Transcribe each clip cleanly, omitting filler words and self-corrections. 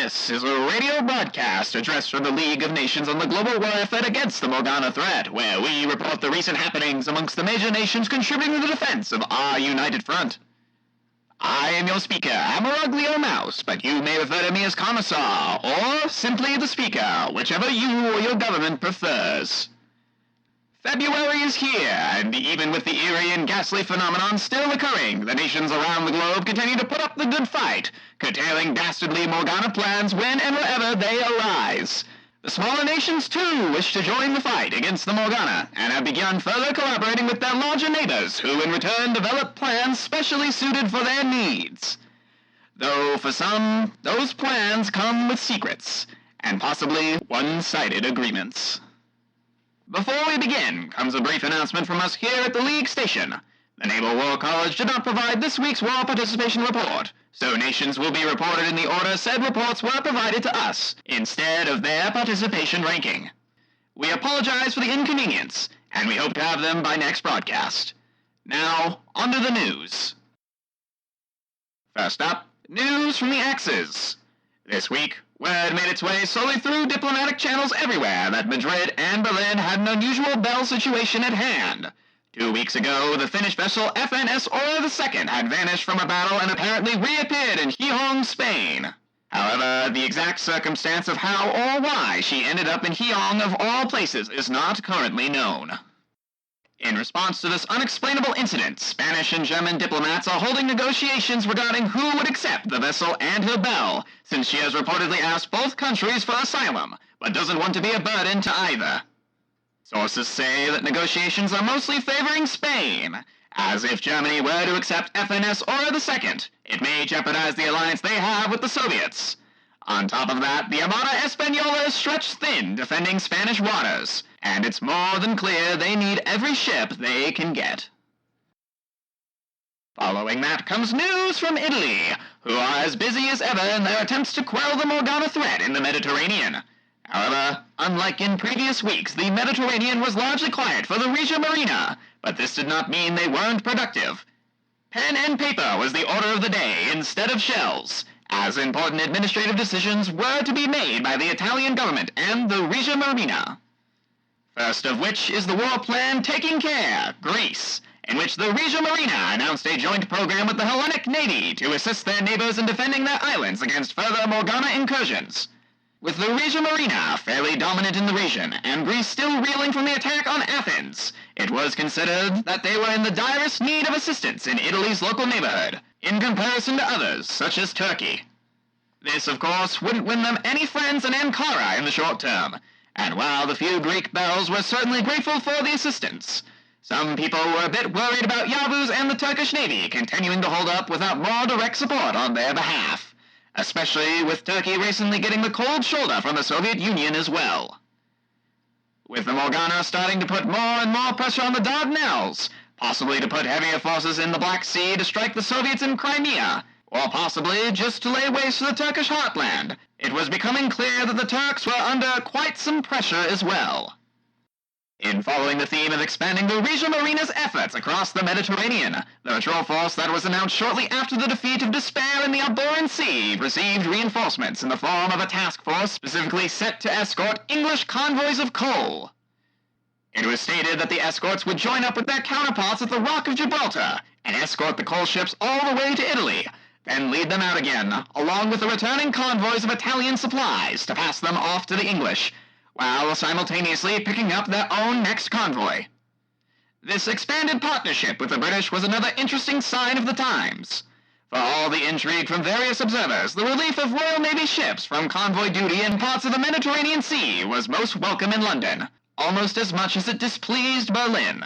This is a radio broadcast addressed from the League of Nations on the global war effort against the Morgana threat, where we report the recent happenings amongst the major nations contributing to the defense of our united front. I am your speaker, Ammaraglio Maus, but you may refer to me as Commissar, or simply the Speaker, whichever you or your government prefers. February is here, and even with the eerie and ghastly phenomenon still occurring, the nations around the globe continue to put up the good fight, curtailing dastardly Morgana plans when and wherever they arise. The smaller nations, too, wish to join the fight against the Morgana, and have begun further collaborating with their larger neighbors, who in return develop plans specially suited for their needs. Though for some, those plans come with secrets, and possibly one-sided agreements. Before we begin, comes a brief announcement from us here at the League Station. The Naval War College did not provide this week's War Participation Report, so nations will be reported in the order said reports were provided to us, instead of their participation ranking. We apologize for the inconvenience, and we hope to have them by next broadcast. Now, on to the news. First up, news from the Axis. This week, word made its way slowly through diplomatic channels everywhere that Madrid and Berlin had an unusual Belle situation at hand. 2 weeks ago, the Finnish vessel FNS Aura II had vanished from a battle and apparently reappeared in Gijón, Spain. However, the exact circumstance of how or why she ended up in Gijón of all places is not currently known. In response to this unexplainable incident, Spanish and German diplomats are holding negotiations regarding who would accept the vessel and her Belle, since she has reportedly asked both countries for asylum, but doesn't want to be a burden to either. Sources say that negotiations are mostly favoring Spain, as if Germany were to accept FNS Aura II, it may jeopardize the alliance they have with the Soviets. On top of that, the Armada Española is stretched thin defending Spanish waters, and it's more than clear they need every ship they can get. Following that comes news from Italy, who are as busy as ever in their attempts to quell the Morgana threat in the Mediterranean. However, unlike in previous weeks, the Mediterranean was largely quiet for the Regia Marina, but this did not mean they weren't productive. Pen and paper was the order of the day instead of shells, as important administrative decisions were to be made by the Italian government and the Regia Marina. First of which is the war plan Taking Care, Greece, in which the Regia Marina announced a joint program with the Hellenic Navy to assist their neighbors in defending their islands against further Morgana incursions. With the Regia Marina fairly dominant in the region, and Greece still reeling from the attack on Athens, it was considered that they were in the direst need of assistance in Italy's local neighborhood, in comparison to others, such as Turkey. This, of course, wouldn't win them any friends in Ankara in the short term, and while the few Greek belles were certainly grateful for the assistance, some people were a bit worried about Yavuz and the Turkish Navy continuing to hold up without more direct support on their behalf, especially with Turkey recently getting the cold shoulder from the Soviet Union as well. With the Morgana starting to put more and more pressure on the Dardanelles, possibly to put heavier forces in the Black Sea to strike the Soviets in Crimea, or possibly just to lay waste to the Turkish heartland, it was becoming clear that the Turks were under quite some pressure as well. In following the theme of expanding the Regia Marina's efforts across the Mediterranean, the patrol force that was announced shortly after the defeat of despair in the Alboran Sea received reinforcements in the form of a task force specifically set to escort English convoys of coal. It was stated that the escorts would join up with their counterparts at the Rock of Gibraltar and escort the coal ships all the way to Italy, then lead them out again, along with the returning convoys of Italian supplies to pass them off to the English, while simultaneously picking up their own next convoy. This expanded partnership with the British was another interesting sign of the times. For all the intrigue from various observers, the relief of Royal Navy ships from convoy duty in parts of the Mediterranean Sea was most welcome in London, almost as much as it displeased Berlin.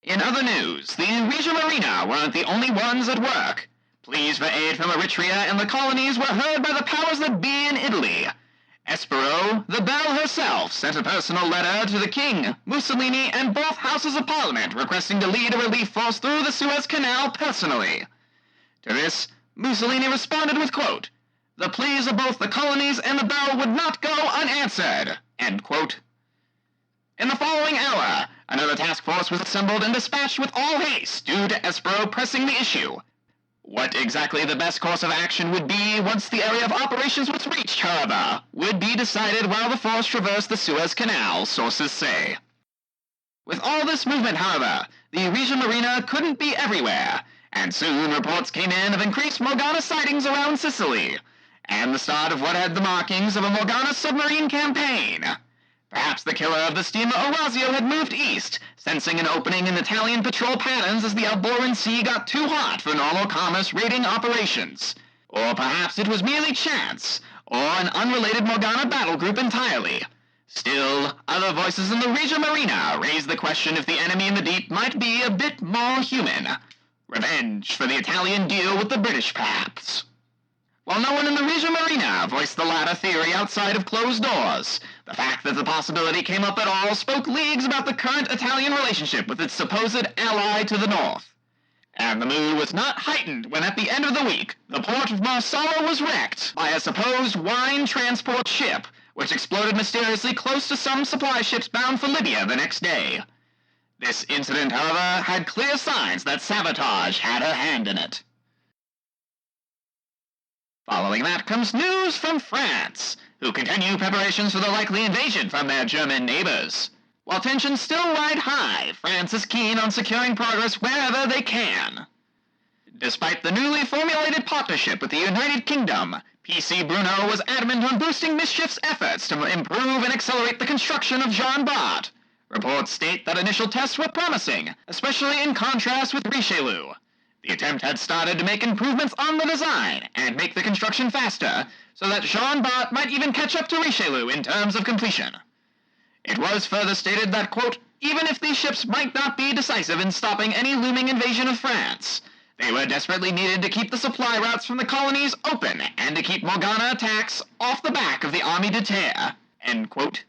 In other news, the Regia Marina weren't the only ones at work. Pleas for aid from Eritrea and the colonies were heard by the powers that be in Italy. Espero, the Belle herself, sent a personal letter to the King, Mussolini, and both Houses of Parliament requesting to lead a relief force through the Suez Canal personally. To this, Mussolini responded with, quote, "The pleas of both the colonies and the Belle would not go unanswered," end quote. In the following hour, another task force was assembled and dispatched with all haste due to Espero pressing the issue. What exactly the best course of action would be once the area of operations was reached, however, would be decided while the force traversed the Suez Canal, sources say. With all this movement, however, the Regia Marina couldn't be everywhere, and soon reports came in of increased Morgana sightings around Sicily, and the start of what had the markings of a Morgana submarine campaign. Perhaps the killer of the steamer Orazio had moved east, sensing an opening in Italian patrol patterns as the Alboran Sea got too hot for normal commerce raiding operations. Or perhaps it was merely chance, or an unrelated Morgana battle group entirely. Still, other voices in the Regia Marina raised the question if the enemy in the deep might be a bit more human. Revenge for the Italian deal with the British, perhaps. While no one in the Regia Marina voiced the latter theory outside of closed doors, the fact that the possibility came up at all spoke leagues about the current Italian relationship with its supposed ally to the north. And the mood was not heightened when at the end of the week, the port of Marsala was wrecked by a supposed wine transport ship, which exploded mysteriously close to some supply ships bound for Libya the next day. This incident, however, had clear signs that sabotage had her hand in it. Following that comes news from France, who continue preparations for the likely invasion from their German neighbors. While tensions still ride high, France is keen on securing progress wherever they can. Despite the newly formulated partnership with the United Kingdom, PC Bruno was adamant on boosting Mischief's efforts to improve and accelerate the construction of Jean Bart. Reports state that initial tests were promising, especially in contrast with Richelieu. The attempt had started to make improvements on the design and make the construction faster, so that Jean Bart might even catch up to Richelieu in terms of completion. It was further stated that, quote, even if these ships might not be decisive in stopping any looming invasion of France, they were desperately needed to keep the supply routes from the colonies open and to keep Morgana attacks off the back of the Army de Terre, end quote.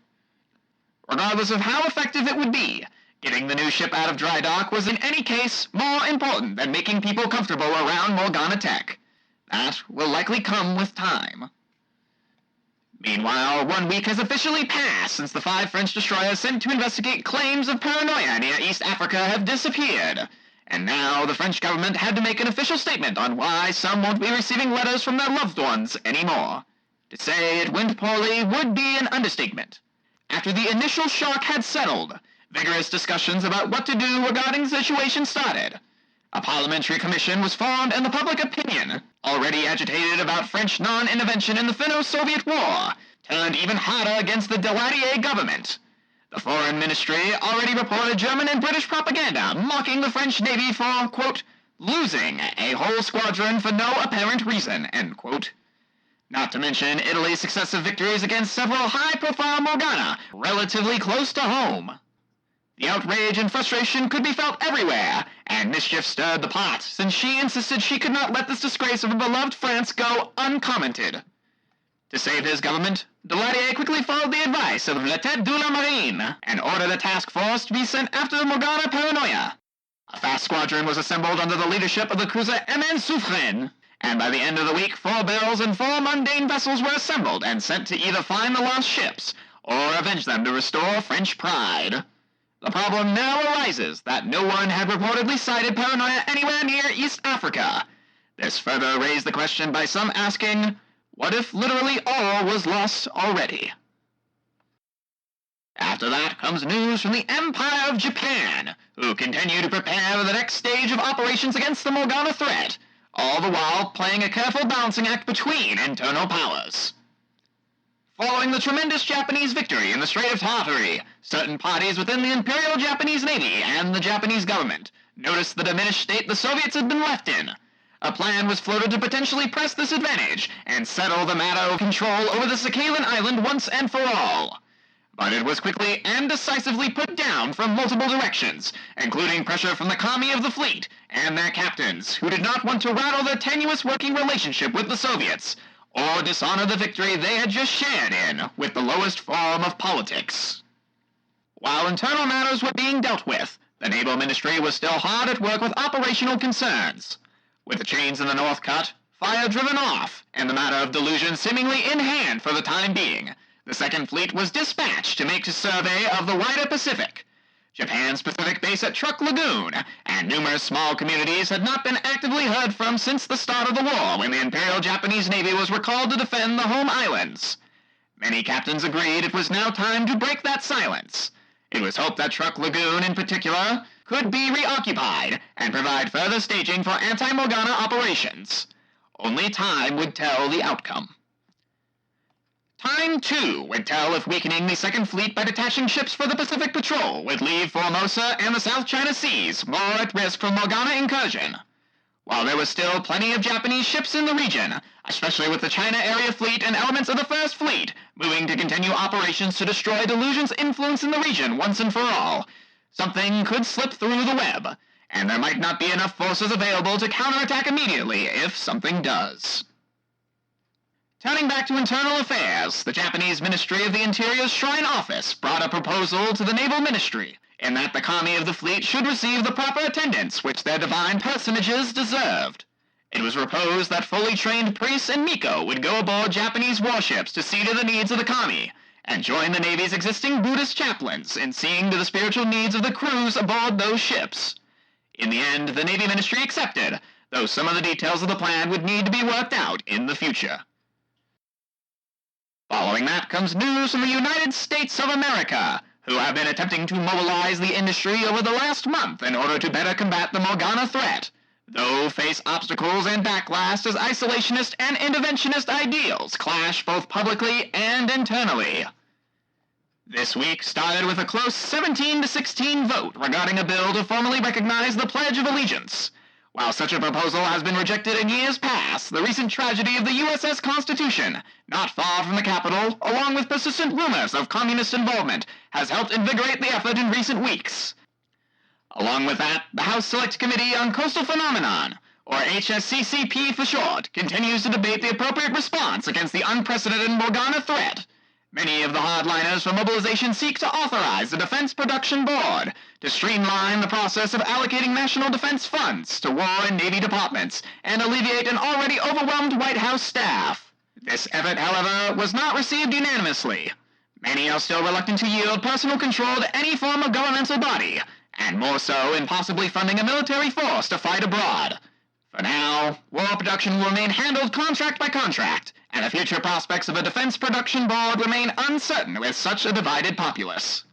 Regardless of how effective it would be, getting the new ship out of dry dock was in any case more important than making people comfortable around Morgana tech. That will likely come with time. Meanwhile, 1 week has officially passed since the 5 French destroyers sent to investigate claims of paranoia near East Africa have disappeared, and now the French government had to make an official statement on why some won't be receiving letters from their loved ones anymore. To say it went poorly would be an understatement. After the initial shock had settled, vigorous discussions about what to do regarding the situation started. A parliamentary commission was formed, and the public opinion, already agitated about French non-intervention in the Finno-Soviet War, turned even harder against the Daladier government. The Foreign Ministry already reported German and British propaganda mocking the French Navy for, quote, losing a whole squadron for no apparent reason, end quote. Not to mention Italy's successive victories against several high-profile Morgana relatively close to home. The outrage and frustration could be felt everywhere, and Mischief stirred the pot, since she insisted she could not let this disgrace of a beloved France go uncommented. To save his government, Daladier quickly followed the advice of La Tête de la Marine and ordered a task force to be sent after the Morgana paranoia. A fast squadron was assembled under the leadership of the cruiser MN Suffren, and by the end of the week 4 barrels and 4 mundane vessels were assembled and sent to either find the lost ships or avenge them to restore French pride. The problem now arises that no one had reportedly cited paranoia anywhere near East Africa. This further raised the question by some asking, what if literally all was lost already? After that comes news from the Empire of Japan, who continue to prepare for the next stage of operations against the Morgana threat, all the while playing a careful balancing act between internal powers. Following the tremendous Japanese victory in the Strait of Tartary, certain parties within the Imperial Japanese Navy and the Japanese government noticed the diminished state the Soviets had been left in. A plan was floated to potentially press this advantage and settle the matter of control over the Sakhalin Island once and for all. But it was quickly and decisively put down from multiple directions, including pressure from the Kami of the fleet and their captains, who did not want to rattle their tenuous working relationship with the Soviets, or dishonor the victory they had just shared in with the lowest form of politics. While internal matters were being dealt with, the Naval Ministry was still hard at work with operational concerns. With the chains in the north cut, fire driven off, and the matter of delusion seemingly in hand for the time being, the Second Fleet was dispatched to make a survey of the wider Pacific. Japan's Pacific base at Truk Lagoon, and numerous small communities had not been actively heard from since the start of the war, when the Imperial Japanese Navy was recalled to defend the home islands. Many captains agreed it was now time to break that silence. It was hoped that Truk Lagoon, in particular, could be reoccupied and provide further staging for anti-Morgana operations. Only time would tell the outcome. Time, too, would tell if weakening the Second Fleet by detaching ships for the Pacific Patrol would leave Formosa and the South China Seas more at risk from Morgana incursion. While there was still plenty of Japanese ships in the region, especially with the China Area Fleet and elements of the First Fleet moving to continue operations to destroy Delusion's influence in the region once and for all, something could slip through the web, and there might not be enough forces available to counterattack immediately if something does. Turning back to internal affairs, the Japanese Ministry of the Interior's Shrine Office brought a proposal to the Naval Ministry, in that the kami of the fleet should receive the proper attendance which their divine personages deserved. It was proposed that fully trained priests and miko would go aboard Japanese warships to see to the needs of the kami, and join the Navy's existing Buddhist chaplains in seeing to the spiritual needs of the crews aboard those ships. In the end, the Navy Ministry accepted, though some of the details of the plan would need to be worked out in the future. Following that comes news from the United States of America, who have been attempting to mobilize the industry over the last month in order to better combat the Morgana threat, though face obstacles and backlash as isolationist and interventionist ideals clash both publicly and internally. This week started with a close 17-16 vote regarding a bill to formally recognize the Pledge of Allegiance. While such a proposal has been rejected in years past, the recent tragedy of the USS Constitution, not far from the Capitol, along with persistent rumors of communist involvement, has helped invigorate the effort in recent weeks. Along with that, the House Select Committee on Coastal Phenomenon, or HSCCP for short, continues to debate the appropriate response against the unprecedented Morgana threat. Many of the hardliners for mobilization seek to authorize the Defense Production Board to streamline the process of allocating national defense funds to War and Navy departments and alleviate an already overwhelmed White House staff. This effort, however, was not received unanimously. Many are still reluctant to yield personal control to any form of governmental body, and more so in possibly funding a military force to fight abroad. For now, war production will remain handled contract by contract, and the future prospects of a defense production board remain uncertain with such a divided populace.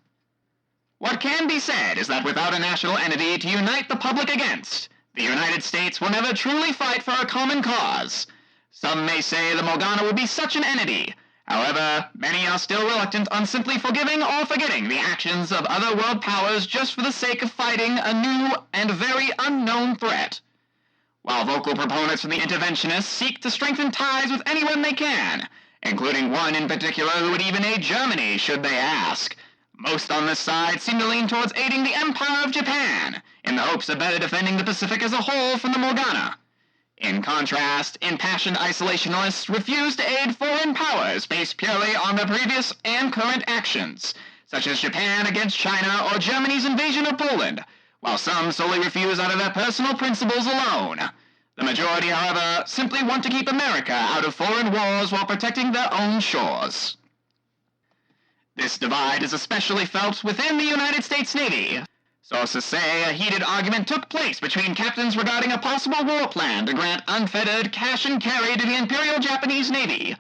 What can be said is that without a national entity to unite the public against, the United States will never truly fight for a common cause. Some may say the Morgana will be such an entity. However, many are still reluctant on simply forgiving or forgetting the actions of other world powers just for the sake of fighting a new and very unknown threat. While vocal proponents from the interventionists seek to strengthen ties with anyone they can, including one in particular who would even aid Germany should they ask, most on this side seem to lean towards aiding the Empire of Japan, in the hopes of better defending the Pacific as a whole from the Morgana. In contrast, impassioned isolationists refuse to aid foreign powers based purely on their previous and current actions, such as Japan against China or Germany's invasion of Poland, while some solely refuse out of their personal principles alone. The majority, however, simply want to keep America out of foreign wars while protecting their own shores. This divide is especially felt within the United States Navy. Sources say a heated argument took place between captains regarding a possible war plan to grant unfettered cash and carry to the Imperial Japanese Navy.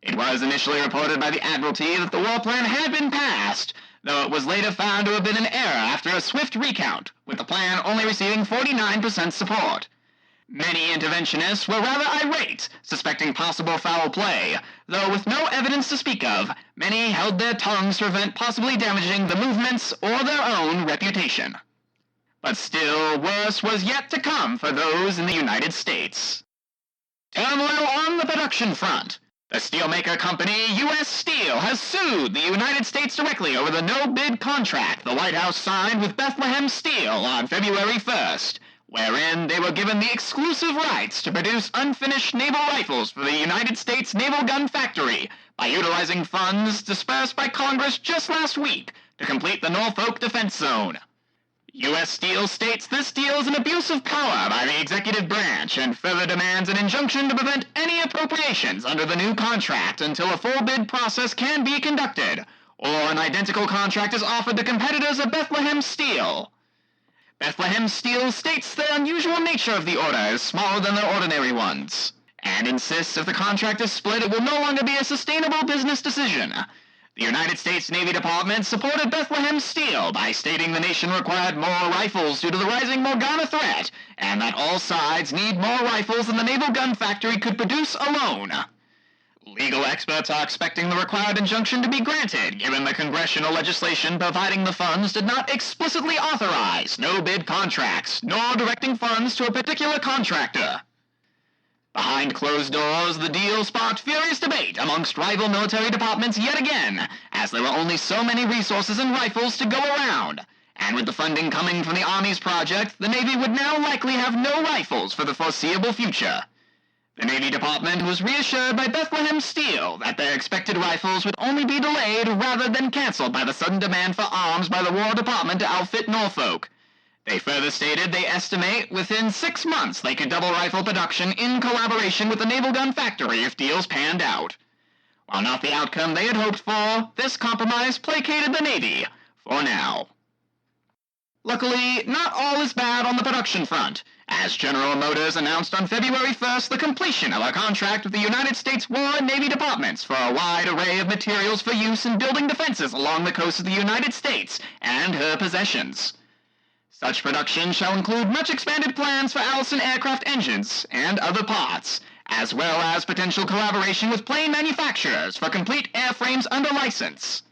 It was initially reported by the Admiralty that the war plan had been passed, though it was later found to have been an error after a swift recount, with the plan only receiving 49% support. Many interventionists were rather irate, suspecting possible foul play, though with no evidence to speak of, many held their tongues to prevent possibly damaging the movement's or their own reputation. But still worse was yet to come for those in the United States. Turmoil on the production front. The steelmaker company U.S. Steel has sued the United States directly over the no-bid contract the White House signed with Bethlehem Steel on February 1st, wherein they were given the exclusive rights to produce unfinished naval rifles for the United States Naval Gun Factory by utilizing funds dispersed by Congress just last week to complete the Norfolk Defense Zone. U.S. Steel states this deal is an abuse of power by the executive branch and further demands an injunction to prevent any appropriations under the new contract until a full bid process can be conducted, or an identical contract is offered to competitors of Bethlehem Steel. Bethlehem Steel states the unusual nature of the order is smaller than their ordinary ones, and insists if the contract is split it will no longer be a sustainable business decision. The United States Navy Department supported Bethlehem Steel by stating the nation required more rifles due to the rising Morgana threat, and that all sides need more rifles than the naval gun factory could produce alone. Legal experts are expecting the required injunction to be granted, given the congressional legislation providing the funds did not explicitly authorize no-bid contracts, nor directing funds to a particular contractor. Behind closed doors, the deal sparked furious debate amongst rival military departments yet again, as there were only so many resources and rifles to go around, and with the funding coming from the Army's project, the Navy would now likely have no rifles for the foreseeable future. The Navy Department was reassured by Bethlehem Steel that their expected rifles would only be delayed rather than canceled by the sudden demand for arms by the War Department to outfit Norfolk. They further stated they estimate within 6 months they could double rifle production in collaboration with the naval gun factory if deals panned out. While not the outcome they had hoped for, this compromise placated the Navy, for now. Luckily, not all is bad on the production front, as General Motors announced on February 1st the completion of a contract with the United States War and Navy Departments for a wide array of materials for use in building defenses along the coast of the United States and her possessions. Such production shall include much expanded plans for Allison aircraft engines and other parts, as well as potential collaboration with plane manufacturers for complete airframes under license.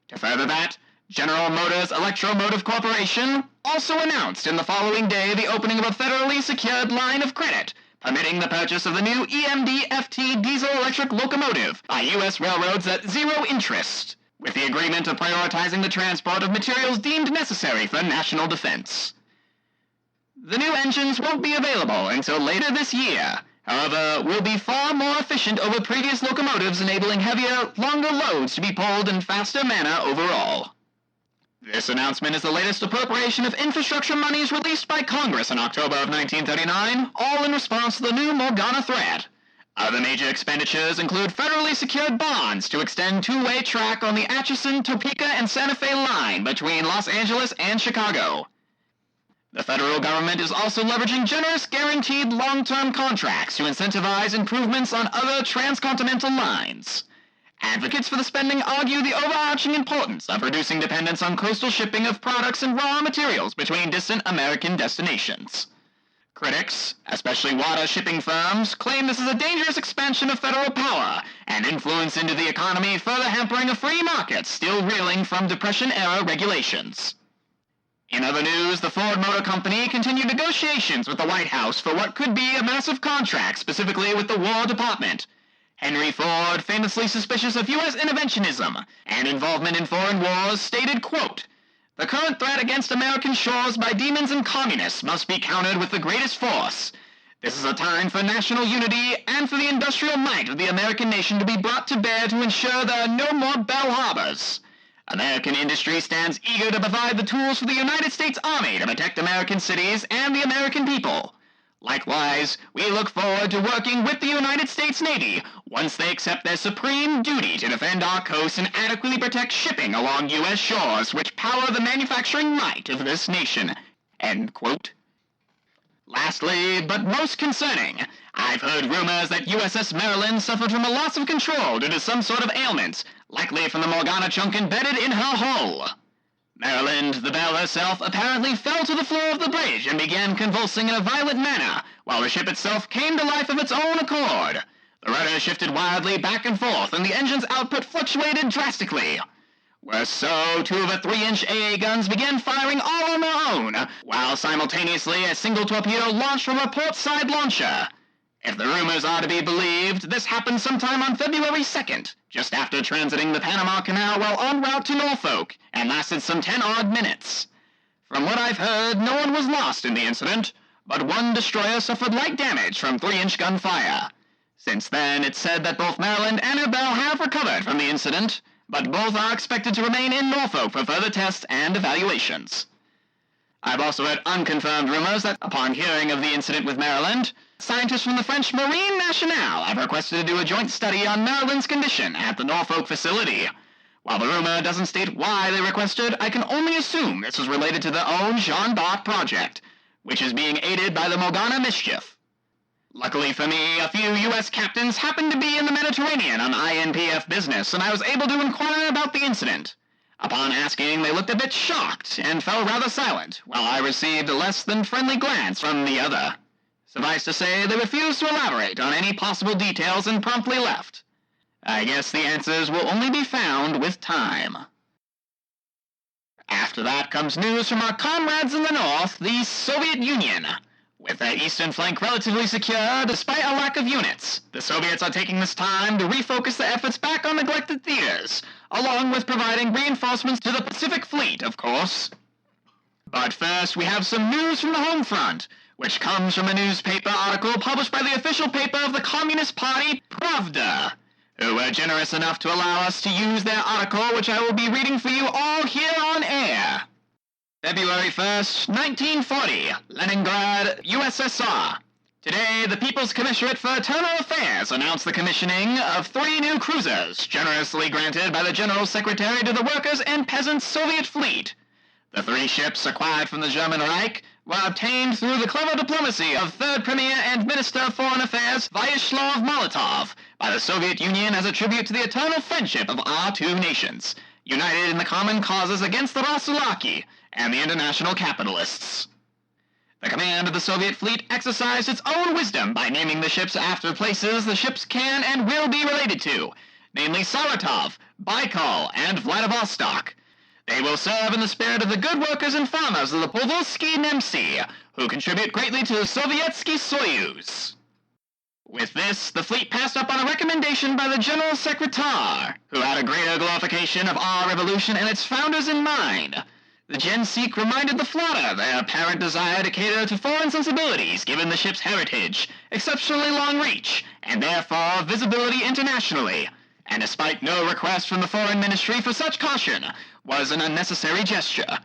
To further that, General Motors Electromotive Corporation also announced in the following day the opening of a federally secured line of credit, permitting the purchase of the new EMD-FT diesel-electric locomotive by U.S. railroads at zero interest, with the agreement of prioritizing the transport of materials deemed necessary for national defense. The new engines won't be available until later this year, however, will be far more efficient over previous locomotives, enabling heavier, longer loads to be pulled in faster manner overall. This announcement is the latest appropriation of infrastructure monies released by Congress in October of 1939, all in response to the new Morgana threat. Other major expenditures include federally secured bonds to extend two-way track on the Atchison, Topeka, and Santa Fe line between Los Angeles and Chicago. The federal government is also leveraging generous guaranteed long-term contracts to incentivize improvements on other transcontinental lines. Advocates for the spending argue the overarching importance of reducing dependence on coastal shipping of products and raw materials between distant American destinations. Critics, especially water shipping firms, claim this is a dangerous expansion of federal power and influence into the economy, further hampering a free market still reeling from Depression-era regulations. In other news, the Ford Motor Company continued negotiations with the White House for what could be a massive contract specifically with the War Department. Henry Ford, famously suspicious of U.S. interventionism and involvement in foreign wars, stated, quote, "The current threat against American shores by demons and communists must be countered with the greatest force. This is a time for national unity and for the industrial might of the American nation to be brought to bear to ensure there are no more Bell Harbors. American industry stands eager to provide the tools for the United States Army to protect American cities and the American people. Likewise, we look forward to working with the United States Navy once they accept their supreme duty to defend our coast and adequately protect shipping along U.S. shores which power the manufacturing might of this nation." End quote. Lastly, but most concerning, I've heard rumors that USS Maryland suffered from a loss of control due to some sort of ailment, likely from the Morgana chunk embedded in her hull. Maryland, the Belle herself, apparently fell to the floor of the bridge and began convulsing in a violent manner, while the ship itself came to life of its own accord. The rudder shifted wildly back and forth, and the engine's output fluctuated drastically. Worse so, two of her 3-inch AA guns began firing all on their own, while simultaneously a single torpedo launched from a port side launcher. If the rumors are to be believed, this happened sometime on February 2nd, just after transiting the Panama Canal while en route to Norfolk, and lasted some 10-odd minutes. From what I've heard, no one was lost in the incident, but one destroyer suffered light damage from 3-inch gunfire. Since then, it's said that both Maryland and her Belle have recovered from the incident, but both are expected to remain in Norfolk for further tests and evaluations. I've also heard unconfirmed rumors that, upon hearing of the incident with Maryland, scientists from the French Marine Nationale have requested to do a joint study on Maryland's condition at the Norfolk facility. While the rumor doesn't state why they requested, I can only assume this was related to their own Jean Bart project, which is being aided by the Morgana mischief. Luckily for me, a few U.S. captains happened to be in the Mediterranean on INPF business, and I was able to inquire about the incident. Upon asking, they looked a bit shocked and fell rather silent, while I received a less than friendly glance from the other. Suffice to say, they refused to elaborate on any possible details and promptly left. I guess the answers will only be found with time. After that comes news from our comrades in the north, the Soviet Union. With their eastern flank relatively secure, despite a lack of units, the Soviets are taking this time to refocus their efforts back on neglected theaters, along with providing reinforcements to the Pacific Fleet, of course. But first, we have some news from the home front, which comes from a newspaper article published by the official paper of the Communist Party, Pravda, who were generous enough to allow us to use their article, which I will be reading for you all here on air. February 1st, 1940, Leningrad, USSR. Today, the People's Commissariat for Internal Affairs announced the commissioning of 3 new cruisers, generously granted by the General Secretary to the Workers' and Peasants' Soviet Fleet. The 3 ships acquired from the German Reich were obtained through the clever diplomacy of Third Premier and Minister of Foreign Affairs Vyacheslav Molotov by the Soviet Union as a tribute to the eternal friendship of our 2 nations, united in the common causes against the Rasulaki and the international capitalists. The command of the Soviet fleet exercised its own wisdom by naming the ships after places the ships can and will be related to, namely Saratov, Baikal, and Vladivostok. They will serve in the spirit of the good workers and farmers of the Povolsky Nemci, who contribute greatly to the Sovietsky Soyuz. With this, the fleet passed up on a recommendation by the General Secretary, who had a greater glorification of our revolution and its founders in mind. The Gen-Seek reminded the flotta their apparent desire to cater to foreign sensibilities given the ship's heritage, exceptionally long reach, and therefore visibility internationally, and despite no request from the Foreign Ministry for such caution, was an unnecessary gesture.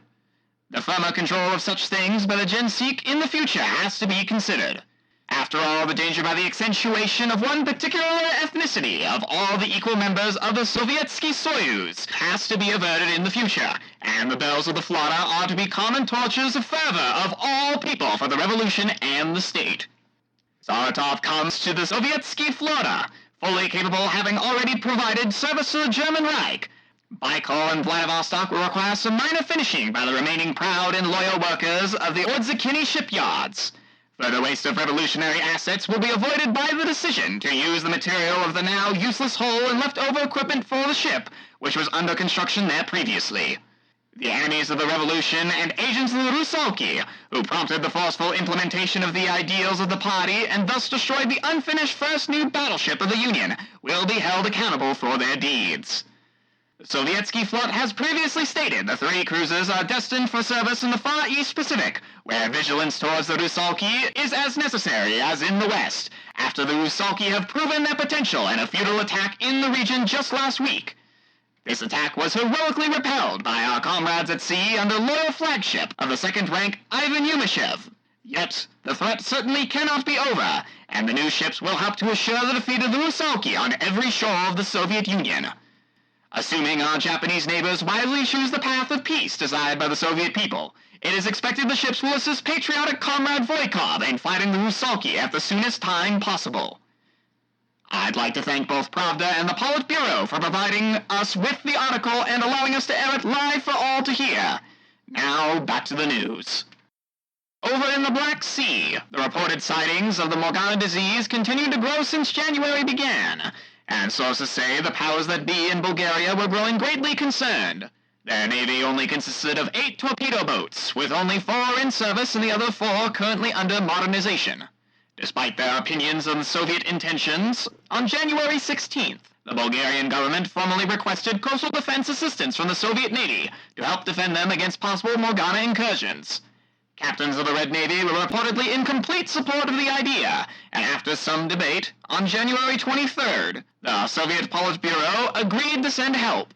The firmer control of such things by the Gen-Seek in the future has to be considered. After all, the danger by the accentuation of one particular ethnicity of all the equal members of the Sovietsky Soyuz has to be averted in the future, and the bells of the flotta are to be common torches of fervor of all people for the revolution and the state. Saratov comes to the Sovietsky flotta, fully capable having already provided service to the German Reich. Baikal and Vladivostok will require some minor finishing by the remaining proud and loyal workers of the Ordzikini shipyards. Further waste of revolutionary assets will be avoided by the decision to use the material of the now useless hull and leftover equipment for the ship, which was under construction there previously. The enemies of the revolution and agents of the Rusalki, who prompted the forceful implementation of the ideals of the party and thus destroyed the unfinished first new battleship of the Union, will be held accountable for their deeds. The Sovietsky Flot has previously stated the 3 cruisers are destined for service in the Far East Pacific, where vigilance towards the Rusalki is as necessary as in the West, after the Rusalki have proven their potential in a futile attack in the region just last week. This attack was heroically repelled by our comrades at sea under loyal flagship of the second-rank Ivan Yumashev. Yet, the threat certainly cannot be over, and the new ships will help to assure the defeat of the Rusalki on every shore of the Soviet Union. Assuming our Japanese neighbors wisely choose the path of peace desired by the Soviet people, it is expected the ships will assist patriotic Comrade Voikov in fighting the Rusalki at the soonest time possible. I'd like to thank both Pravda and the Politburo for providing us with the article and allowing us to air it live for all to hear. Now, back to the news. Over in the Black Sea, the reported sightings of the Morgana disease continued to grow since January began, and sources say the powers that be in Bulgaria were growing greatly concerned. Their navy only consisted of 8 torpedo boats, with only 4 in service and the other 4 currently under modernization. Despite their opinions on Soviet intentions, on January 16th, the Bulgarian government formally requested coastal defense assistance from the Soviet Navy to help defend them against possible Morgana incursions. Captains of the Red Navy were reportedly in complete support of the idea, and after some debate, on January 23rd, the Soviet Politburo agreed to send help.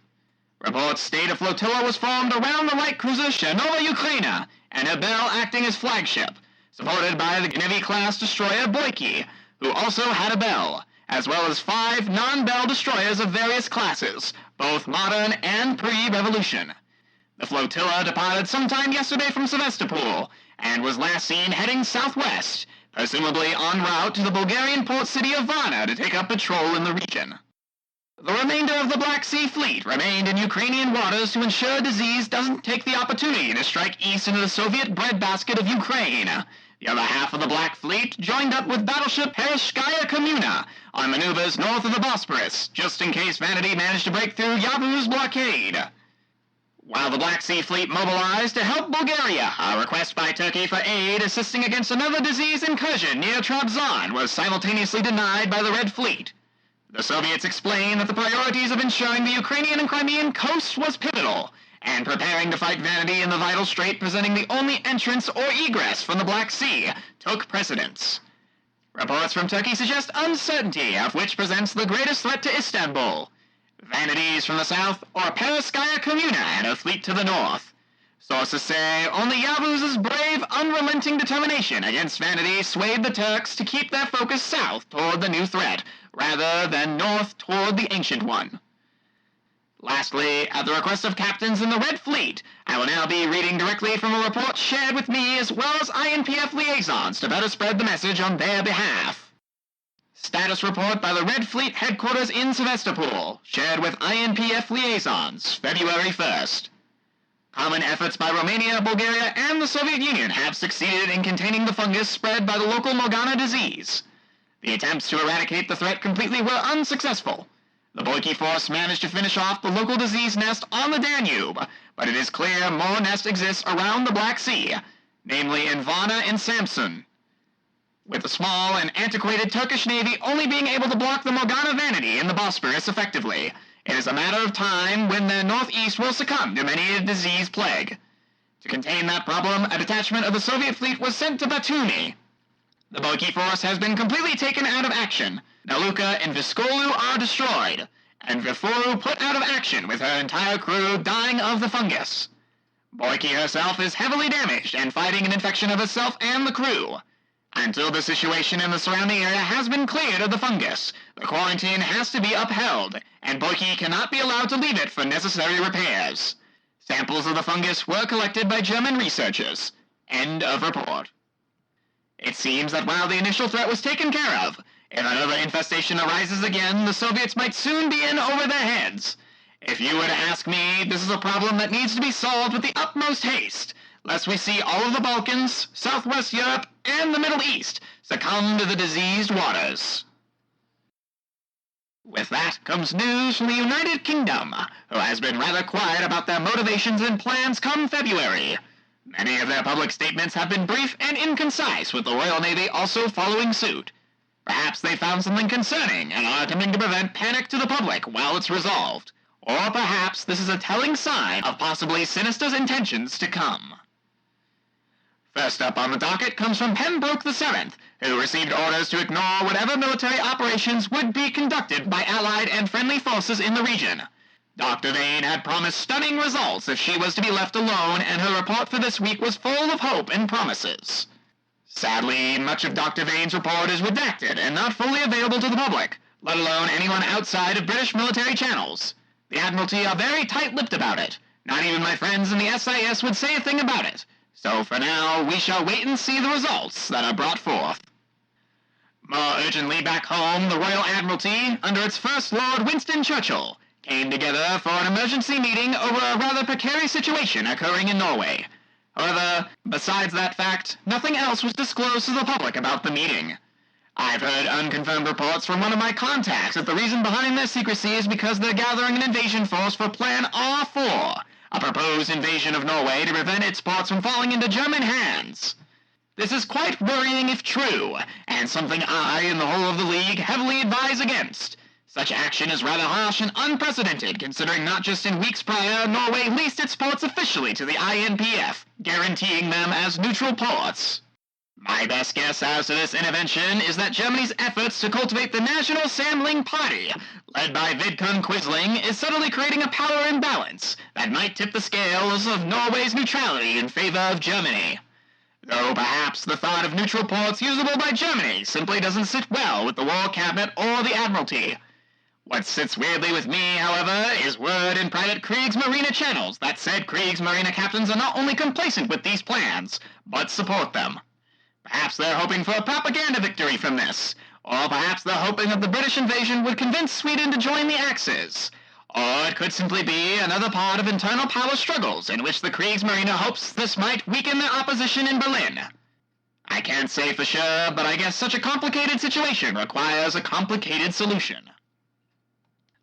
Reports state a flotilla was formed around the light cruiser Chernova Ukraina, and her bell acting as flagship, supported by the Navy-class destroyer Boyki, who also had a bell, as well as 5 non-Belle destroyers of various classes, both modern and pre-revolution. The flotilla departed sometime yesterday from Sevastopol, and was last seen heading southwest, presumably en route to the Bulgarian port city of Varna to take up patrol in the region. The remainder of the Black Sea Fleet remained in Ukrainian waters to ensure disease doesn't take the opportunity to strike east into the Soviet breadbasket of Ukraine. The other half of the Black Fleet joined up with battleship Perovskaya Kommuna on maneuvers north of the Bosporus, just in case Vanity managed to break through Yavuz's blockade. While the Black Sea Fleet mobilized to help Bulgaria, a request by Turkey for aid assisting against another disease incursion near Trabzon was simultaneously denied by the Red Fleet. The Soviets explained that the priorities of ensuring the Ukrainian and Crimean coasts was pivotal, and preparing to fight Vanity in the vital strait presenting the only entrance or egress from the Black Sea took precedence. Reports from Turkey suggest uncertainty of which presents the greatest threat to Istanbul: Vanities from the south or Perovskaya Kommuna and her fleet to the north. Sources say only Yavuz's brave, unrelenting determination against Vanity swayed the Turks to keep their focus south toward the new threat, rather than north toward the ancient one. Lastly, at the request of captains in the Red Fleet, I will now be reading directly from a report shared with me as well as INPF liaisons to better spread the message on their behalf. Status report by the Red Fleet headquarters in Sevastopol, shared with INPF liaisons, February 1st. Common efforts by Romania, Bulgaria, and the Soviet Union have succeeded in containing the fungus spread by the local Morgana disease. The attempts to eradicate the threat completely were unsuccessful. The Boyki force managed to finish off the local disease nest on the Danube, but it is clear more nest exists around the Black Sea, namely in Varna and Samsun. With the small and antiquated Turkish navy only being able to block the Morgana Vanity in the Bosporus effectively, it is a matter of time when their northeast will succumb to many a disease plague. To contain that problem, a detachment of the Soviet fleet was sent to Batumi. The Boyki force has been completely taken out of action. Naluka and Viskolu are destroyed, and Viforu put out of action with her entire crew dying of the fungus. Boyki herself is heavily damaged and fighting an infection of herself and the crew. Until the situation in the surrounding area has been cleared of the fungus, the quarantine has to be upheld, and Boyki cannot be allowed to leave it for necessary repairs. Samples of the fungus were collected by German researchers. End of report. It seems that while the initial threat was taken care of, if another infestation arises again, the Soviets might soon be in over their heads. If you were to ask me, this is a problem that needs to be solved with the utmost haste, lest we see all of the Balkans, Southwest Europe, and the Middle East succumb to the diseased waters. With that comes news from the United Kingdom, who has been rather quiet about their motivations and plans come February. Many of their public statements have been brief and inconcise, with the Royal Navy also following suit. Perhaps they found something concerning and are attempting to prevent panic to the public while it's resolved. Or perhaps this is a telling sign of possibly sinister intentions to come. First up on the docket comes from Pembroke VII, who received orders to ignore whatever military operations would be conducted by Allied and friendly forces in the region. Dr. Vane had promised stunning results if she was to be left alone, and her report for this week was full of hope and promises. Sadly, much of Dr. Vane's report is redacted and not fully available to the public, let alone anyone outside of British military channels. The Admiralty are very tight-lipped about it. Not even my friends in the SIS would say a thing about it. So for now, we shall wait and see the results that are brought forth. More urgently back home, the Royal Admiralty, under its First Lord Winston Churchill, came together for an emergency meeting over a rather precarious situation occurring in Norway. However, besides that fact, nothing else was disclosed to the public about the meeting. I've heard unconfirmed reports from one of my contacts that the reason behind their secrecy is because they're gathering an invasion force for Plan R4, a proposed invasion of Norway to prevent its ports from falling into German hands. This is quite worrying if true, and something I and the whole of the League heavily advise against. Such action is rather harsh and unprecedented, considering not just in weeks prior, Norway leased its ports officially to the INPF, guaranteeing them as neutral ports. My best guess as to this intervention is that Germany's efforts to cultivate the National Samling Party, led by Vidkun Quisling, is subtly creating a power imbalance that might tip the scales of Norway's neutrality in favor of Germany. Though perhaps the thought of neutral ports usable by Germany simply doesn't sit well with the War Cabinet or the Admiralty. What sits weirdly with me, however, is word in private Kriegsmarine channels that said Kriegsmarine captains are not only complacent with these plans, but support them. Perhaps they're hoping for a propaganda victory from this, or perhaps they're hoping that the British invasion would convince Sweden to join the Axis. Or it could simply be another part of internal power struggles in which the Kriegsmarine hopes this might weaken their opposition in Berlin. I can't say for sure, but I guess such a complicated situation requires a complicated solution.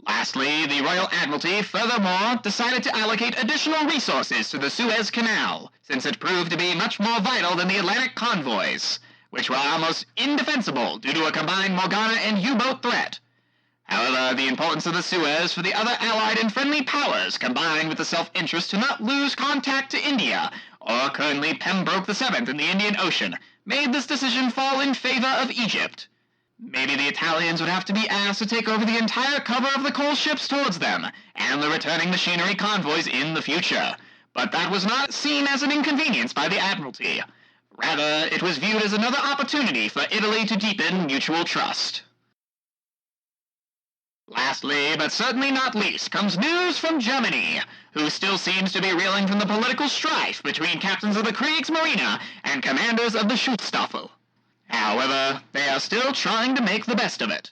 Lastly, the Royal Admiralty, furthermore, decided to allocate additional resources to the Suez Canal, since it proved to be much more vital than the Atlantic convoys, which were almost indefensible due to a combined Morgana and U-boat threat. However, the importance of the Suez for the other allied and friendly powers, combined with the self-interest to not lose contact to India, or currently Pembroke VII in the Indian Ocean, made this decision fall in favor of Egypt. Maybe the Italians would have to be asked to take over the entire cover of the coal ships towards them, and the returning machinery convoys in the future, but that was not seen as an inconvenience by the Admiralty. Rather, it was viewed as another opportunity for Italy to deepen mutual trust. Lastly, but certainly not least, comes news from Germany, who still seems to be reeling from the political strife between captains of the Kriegsmarine and commanders of the Schutzstaffel. However, they are still trying to make the best of it.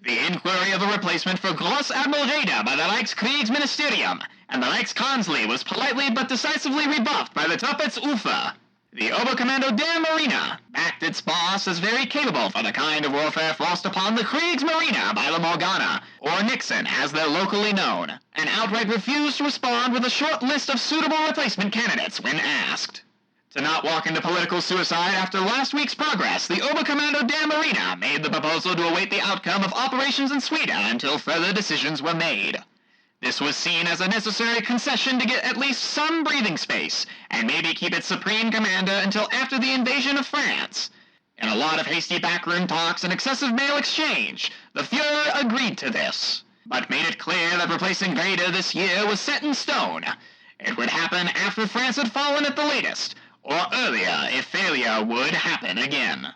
The inquiry of a replacement for Gross Admiral Raeder by the Reichskriegsministerium and the Reichskanzlei was politely but decisively rebuffed by the Tirpitz-Ufer. The Oberkommando der Marine backed its boss as very capable for the kind of warfare forced upon the Kriegsmarine by the Morgana, or Nixon as they're locally known, and outright refused to respond with a short list of suitable replacement candidates when asked. To not walk into political suicide after last week's progress, the Oberkommando der Marine made the proposal to await the outcome of operations in Sweden until further decisions were made. This was seen as a necessary concession to get at least some breathing space, and maybe keep its supreme commander until after the invasion of France. In a lot of hasty backroom talks and excessive mail exchange, the Führer agreed to this, but made it clear that replacing Raeder this year was set in stone. It would happen after France had fallen at the latest, or earlier if failure would happen again.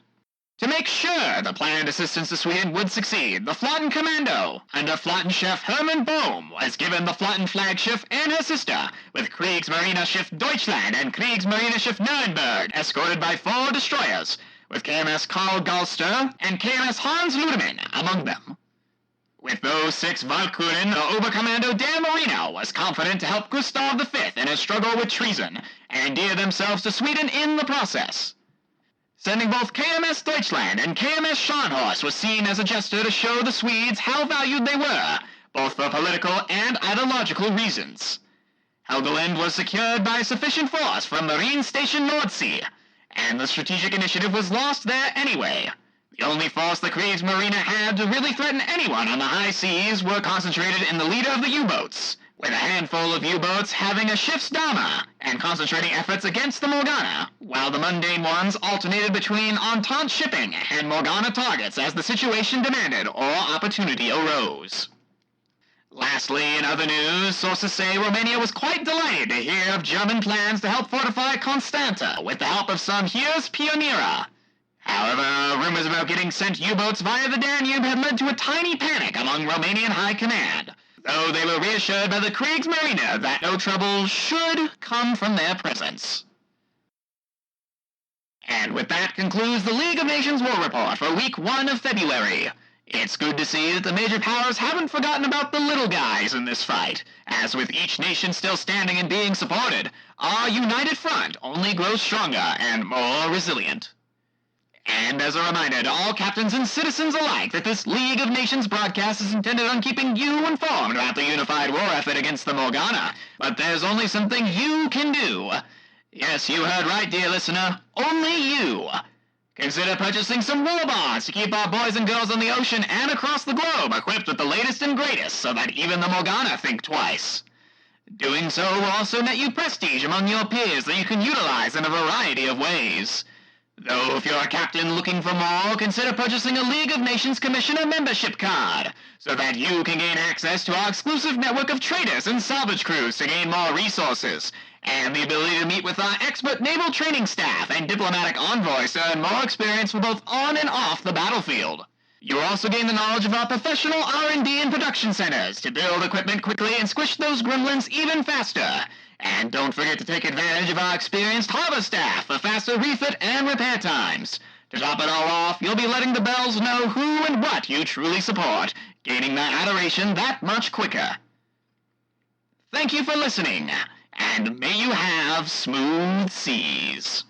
To make sure the planned assistance to Sweden would succeed, the Flottenkommando, under Flottenchef Hermann Bohm, was given the Flotten flagship and her sister, with Kriegsmarine Schiff Deutschland and Kriegsmarine Schiff Nürnberg, escorted by 4 destroyers, with KMS Karl Galster and KMS Hans Ludemann among them. With those 6 Walküren, the Oberkommando der Marine was confident to help Gustav V in his struggle with treason, and endear themselves to Sweden in the process. Sending both KMS Deutschland and KMS Scharnhorst was seen as a gesture to show the Swedes how valued they were, both for political and ideological reasons. Helgoland was secured by sufficient force from Marine Station Nordsee, and the strategic initiative was lost there anyway. The only force the Kriegsmarine had to really threaten anyone on the high seas were concentrated in the leader of the U-boats, with a handful of U-boats having a Schiffsdame and concentrating efforts against the Morgana, while the mundane ones alternated between Entente shipping and Morgana targets as the situation demanded or opportunity arose. Lastly, in other news, sources say Romania was quite delighted to hear of German plans to help fortify Constanta with the help of some Heers Pioniere. However, rumors about getting sent U-boats via the Danube had led to a tiny panic among Romanian high command, though they were reassured by the Kriegsmarine that no trouble should come from their presence. And with that concludes the League of Nations War Report for week 1 of February. It's good to see that the major powers haven't forgotten about the little guys in this fight, as with each nation still standing and being supported, our united front only grows stronger and more resilient. And as a reminder to all captains and citizens alike that this League of Nations broadcast is intended on keeping you informed about the unified war effort against the Morgana, but there's only something you can do. Yes, you heard right, dear listener, only you. Consider purchasing some war bonds to keep our boys and girls on the ocean and across the globe equipped with the latest and greatest so that even the Morgana think twice. Doing so will also net you prestige among your peers that you can utilize in a variety of ways. Though if you're a captain looking for more, consider purchasing a League of Nations Commissioner membership card, so that you can gain access to our exclusive network of traders and salvage crews to gain more resources, and the ability to meet with our expert naval training staff and diplomatic envoys to earn more experience for both on and off the battlefield. You'll also gain the knowledge of our professional R&D and production centers to build equipment quickly and squish those gremlins even faster. And don't forget to take advantage of our experienced harbor staff for faster refit and repair times. To top it all off, you'll be letting the Belles know who and what you truly support, gaining their adoration that much quicker. Thank you for listening, and may you have smooth seas.